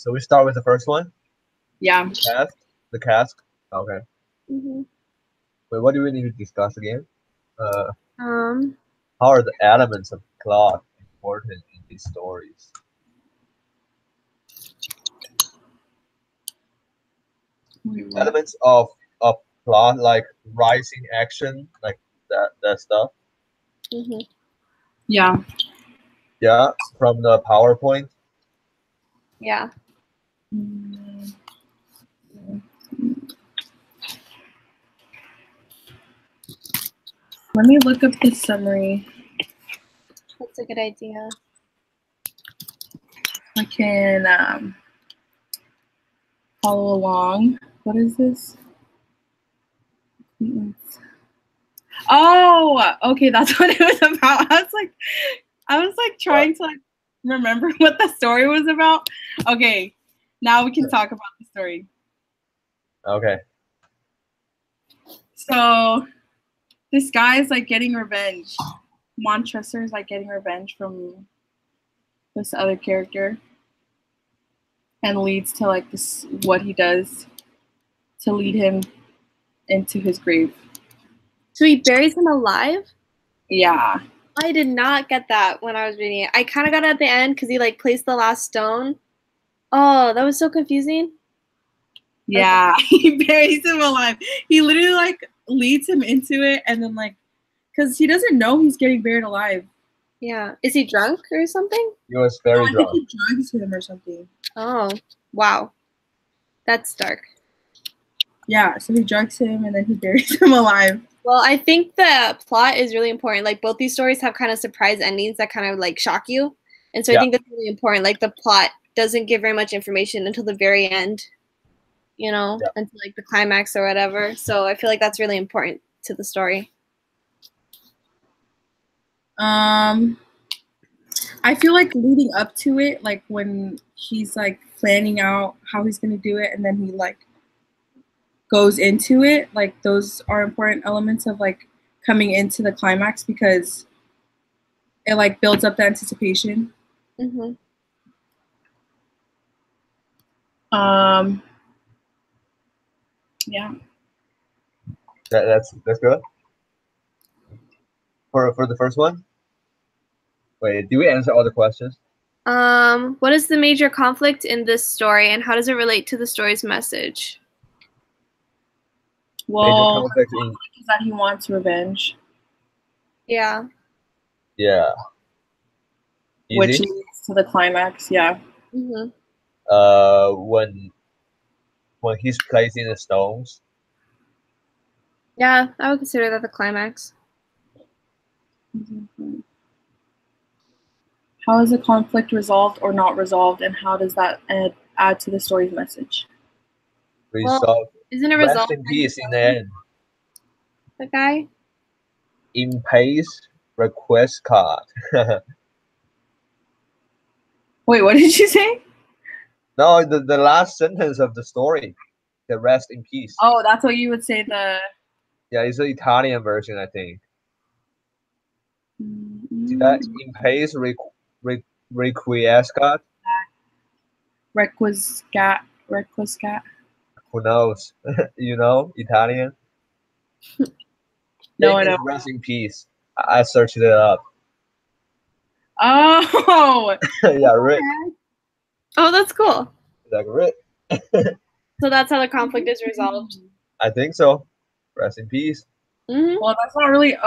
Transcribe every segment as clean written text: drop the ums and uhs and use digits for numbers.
So we start with the first one. Yeah. Cask. The cask. Okay. Mm-hmm. Wait, what do we need to discuss again? Um. How are the elements of plot important in these stories? Wait, what? Elements of plot, like rising action, like that stuff. Mm-hmm. Yeah. Yeah, from the PowerPoint. Yeah. Mm, Let me look up the summary. That's a good idea. I can follow along. What is this? Oh, okay, that's what it was about. I was like trying to like remember what the story was about. Okay, now we can talk about the story. Okay. So this guy is like getting revenge. Montressor is like getting revenge from this other character, and leads to like this what he does to lead him into his grave. So he buries him alive? Yeah. I did not get that when I was reading it. I kind of got it at the end because he like placed the last stone. Oh, that was so confusing. Yeah, he buries him alive. He literally like leads him into it, and then like, cause he doesn't know he's getting buried alive. Yeah. Is he drunk or something? He was No, very I drunk. think he drugs him or something. Oh, wow. That's dark. Yeah, so he drugs him and then he buries him alive. Well, I think the plot is really important. Like both these stories have kind of surprise endings that kind of like shock you. And so I think that's really important. Like the plot doesn't give very much information until the very end, you know, until like the climax or whatever. So I feel like that's really important to the story. I feel like leading up to it, like when he's like planning out how he's gonna do it, and then he like goes into it, like those are important elements of like coming into the climax because it like builds up the anticipation. Mm-hmm. Yeah. That's good. For the first one. Wait, do we answer all the questions? What is the major conflict in this story, and how does it relate to the story's message? Well, the conflict is that he wants revenge. Yeah. Yeah. Easy? Which leads to the climax. Yeah. Mm-hmm. When he's placing the stones. Yeah, I would consider that the climax. Mm-hmm. How is the conflict resolved or not resolved, and how does that add to the story's message? Resolved. Well, isn't it resolved? Rest in peace in the end. The guy? In pace request card. Wait, what did you say? No, the last sentence of the story. The rest in peace. Oh, that's what you would say the... Yeah, it's the Italian version, I think. See that? In pace requiescat. Requiescat. Who knows? You know Italian? No, I don't. Rest in peace. I searched it up. Oh! Yeah, Rick. Oh, that's cool. Like Rick. So that's how the conflict is resolved? I think so. Rest in peace. Mm-hmm. Well, that's not really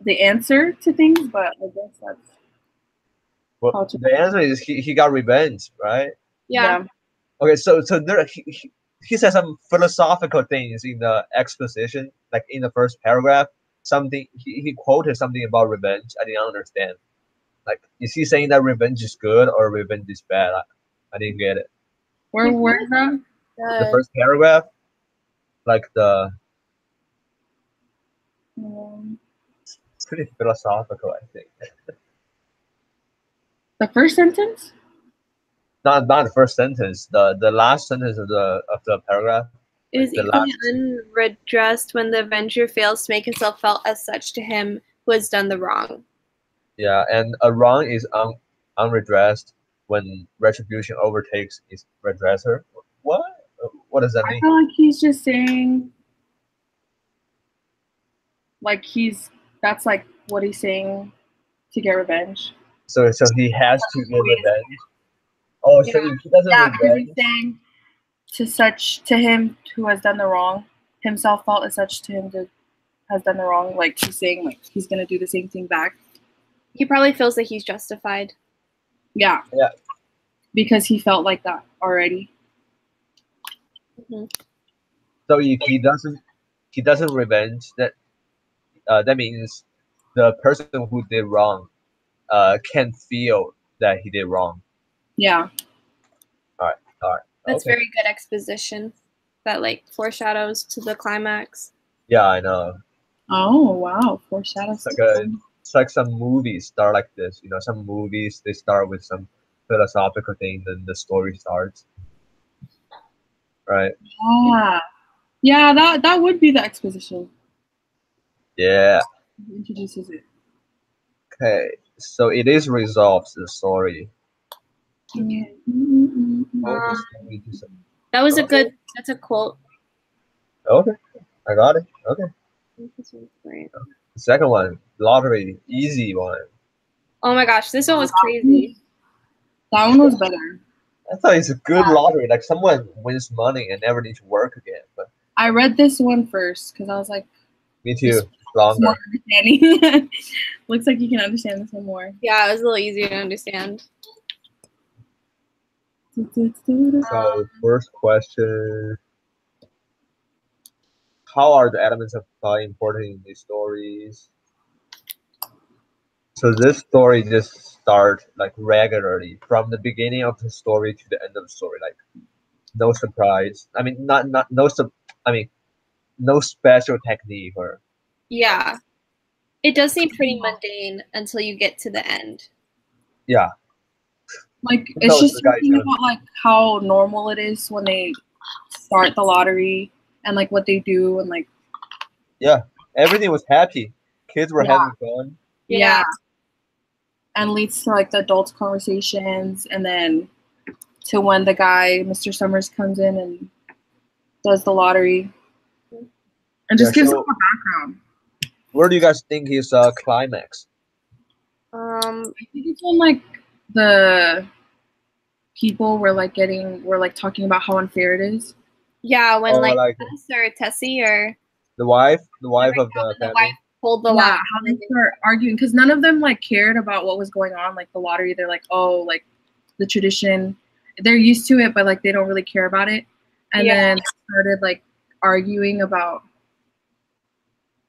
the answer to things, but I guess that's... Well, the answer is he got revenge, right? Yeah. Okay, so there he said some philosophical things in the exposition, like in the first paragraph. Something he quoted something about revenge. I didn't understand. Like, is he saying that revenge is good or revenge is bad? I didn't get it. Where's that? The first paragraph, like the. It's pretty philosophical, I think. The first sentence? Not the first sentence. The last sentence of the paragraph. It is equally unredressed when the avenger fails to make himself felt as such to him who has done the wrong. Yeah, and a wrong is unredressed when retribution overtakes its redresser. What? What does that I mean? feel like he's just saying, like that's like what he's saying to get revenge. So he has to get revenge. Oh, so Yeah. if he doesn't Yeah, because he's revenge, saying to him who has done the wrong, himself felt as such to him that has done the wrong. Like he's saying, like he's gonna do the same thing back. He probably feels that he's justified. Yeah. Yeah. Because he felt like that already. Hmm. so if he doesn't revenge, that means the person who did wrong can feel that he did wrong. Yeah. All right. That's Okay. very good exposition. That like foreshadows to the climax. Yeah, I know. Oh wow, foreshadows. It's like some movies start like this. You know, some movies they start with some philosophical thing, then the story starts. Right? Yeah, that would be the exposition. Yeah. He introduces it. Okay. So it is resolved, the story. Okay. Oh, That was a good. That's a quote. Okay. I got it. Okay. The second one, lottery, easy one. Oh my gosh, this one was crazy. That one was better. I thought it's a good lottery, like someone wins money and never need to work again. But I read this one first because I was like, me too. more Longer. understanding. Looks like you can understand this one more. Yeah, it was a little easier to understand. So first question. How are the elements of plot important in these stories? So this story just starts like regularly from the beginning of the story to the end of the story, like no surprise. I mean, no special technique or. Yeah, it does seem pretty mundane until you get to the end. Yeah. Like it's just talking about like how normal it is when they start the lottery and like what they do and like. Yeah, everything was happy. Kids were having fun. Yeah. And leads to like the adult conversations and then to when the guy, Mr. Summers, comes in and does the lottery. And just gives them a background. Where do you guys think is climax? I think it's when like the people were like talking about how unfair it is. Yeah, when like Tess or Tessie or the wife of the family. Wife pulled the lottery. How they start arguing because none of them like cared about what was going on, like the lottery. They're like, oh, like the tradition. They're used to it, but like they don't really care about it. And then they started like arguing about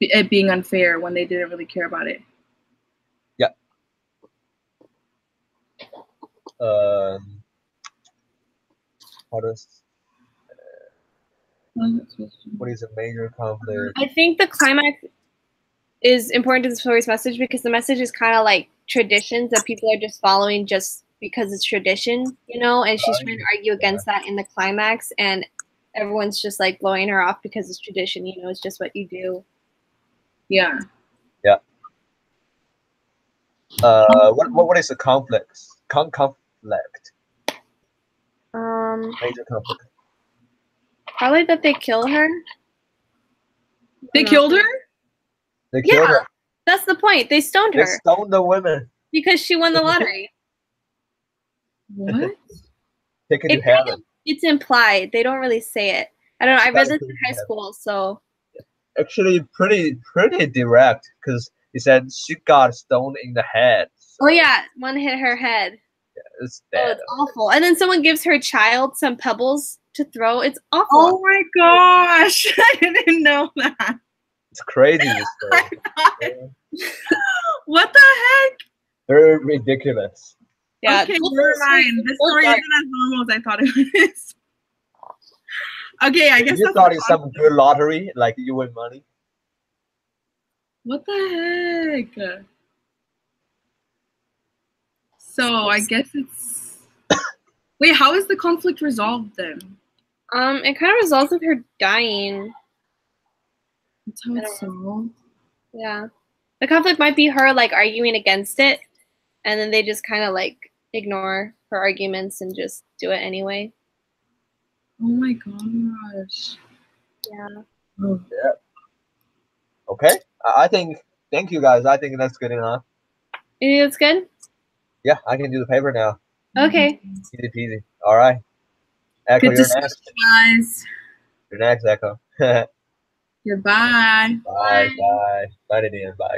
it being unfair when they didn't really care about it. Yeah. What is a major conflict? I think the climax is important to the story's message because the message is kind of like traditions that people are just following just because it's tradition, you know, and she's trying to argue against that in the climax, and everyone's just like blowing her off because it's tradition, you know, it's just what you do. Yeah. Yeah. What is a conflict? Conflict. Major conflict. Probably that they kill her. They killed her? They killed her. That's the point. They stoned her. They stoned the women. Because she won the lottery. What? Take it to heaven. It's implied. They don't really say it. I don't know. I read this in high school, so. Actually, pretty direct because he said she got stoned in the head. So. Oh yeah, one hit her head. Yeah, it's bad. Oh, it's awful. And then someone gives her child some pebbles to throw. It's awful. Oh my gosh, I didn't know that. It's crazy. This story. What the heck? Very ridiculous. Yeah. Okay, never mind. This story isn't as normal as I thought it was. Okay, I guess you thought it's some good lottery, like you win money. What the heck? So I guess it's. Wait, how is the conflict resolved then? It kind of resolves with her dying. That's how it's solved. Yeah, the conflict might be her like arguing against it, and then they just kind of like ignore her arguments and just do it anyway. Oh my gosh. Yeah. Oh. Okay. I think. Thank you guys. I think that's good enough. You think it's good? Yeah, I can do the paper now. Okay. Easy peasy. All right. Echo, Good you're discussion, next. guys. You're next, Echo. Bye. Goodbye. Bye. Bye, Didion. Bye.